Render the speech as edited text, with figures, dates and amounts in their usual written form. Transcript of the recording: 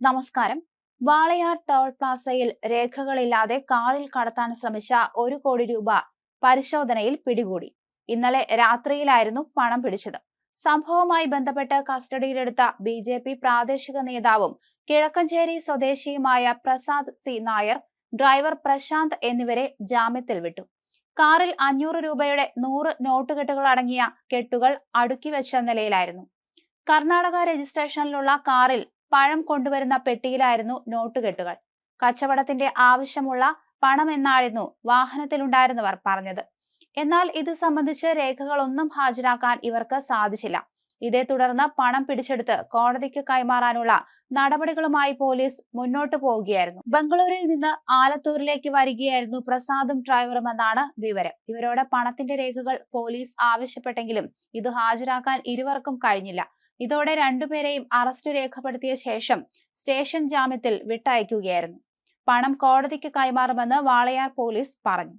നമസ്കാരം. വാളയാർ ടോൾ പ്ലാസയിൽ രേഖകളില്ലാതെ കാറിൽ കടത്താൻ ശ്രമിച്ച 1 കോടി രൂപ പരിശോധനയിൽ പിടികൂടി. ഇന്നലെ രാത്രിയിലായിരുന്നു പണം പിടിച്ചത്. സംഭവവുമായി ബന്ധപ്പെട്ട് കസ്റ്റഡിയിലെടുത്ത ബി.ജെ.പി. പ്രാദേശിക നേതാവും കിഴക്കഞ്ചേരി സ്വദേശിയുമായ പ്രസാദ് സി നായർ, ഡ്രൈവർ പ്രശാന്ത് എന്നിവരെ ജാമ്യത്തിൽ വിട്ടു. കാറിൽ 500 രൂപയുടെ 100 നോട്ടുകെട്ടുകൾ അടങ്ങിയ കെട്ടുകൾ അടുക്കിവെച്ച നിലയിലായിരുന്നു. കർണാടക രജിസ്ട്രേഷനിലുള്ള കാറിൽ പഴം കൊണ്ടുവരുന്ന പെട്ടിയിലായിരുന്നു നോട്ടുകെട്ടുകൾ. കച്ചവടത്തിന്റെ ആവശ്യമുള്ള പണമെന്നായിരുന്നു വാഹനത്തിലുണ്ടായിരുന്നവർ പറഞ്ഞത്. എന്നാൽ ഇത് സംബന്ധിച്ച് രേഖകളൊന്നും ഹാജരാക്കാൻ ഇവർക്ക് സാധിച്ചില്ല. ഇതേ തുടർന്ന് പണം പിടിച്ചെടുത്ത് കോടതിക്ക് കൈമാറാനുള്ള നടപടികളുമായി പോലീസ് മുന്നോട്ടു പോവുകയായിരുന്നു. ബംഗളൂരിൽ നിന്ന് ആലത്തൂരിലേക്ക് വരികയായിരുന്നു പ്രസാദും ഡ്രൈവറുമെന്നാണ് വിവരം. ഇവരോട് പണത്തിന്റെ രേഖകൾ പോലീസ് ആവശ്യപ്പെട്ടെങ്കിലും ഇത് ഹാജരാക്കാൻ ഇരുവർക്കും കഴിഞ്ഞില്ല. ഇതോടെ രണ്ടുപേരെയും അറസ്റ്റ് രേഖപ്പെടുത്തിയ ശേഷം സ്റ്റേഷൻ ജാമ്യത്തിൽ വിട്ടയക്കുകയായിരുന്നു. പണം കോടതിക്ക് കൈമാറുമെന്ന് വാളയാർ പോലീസ് പറഞ്ഞു.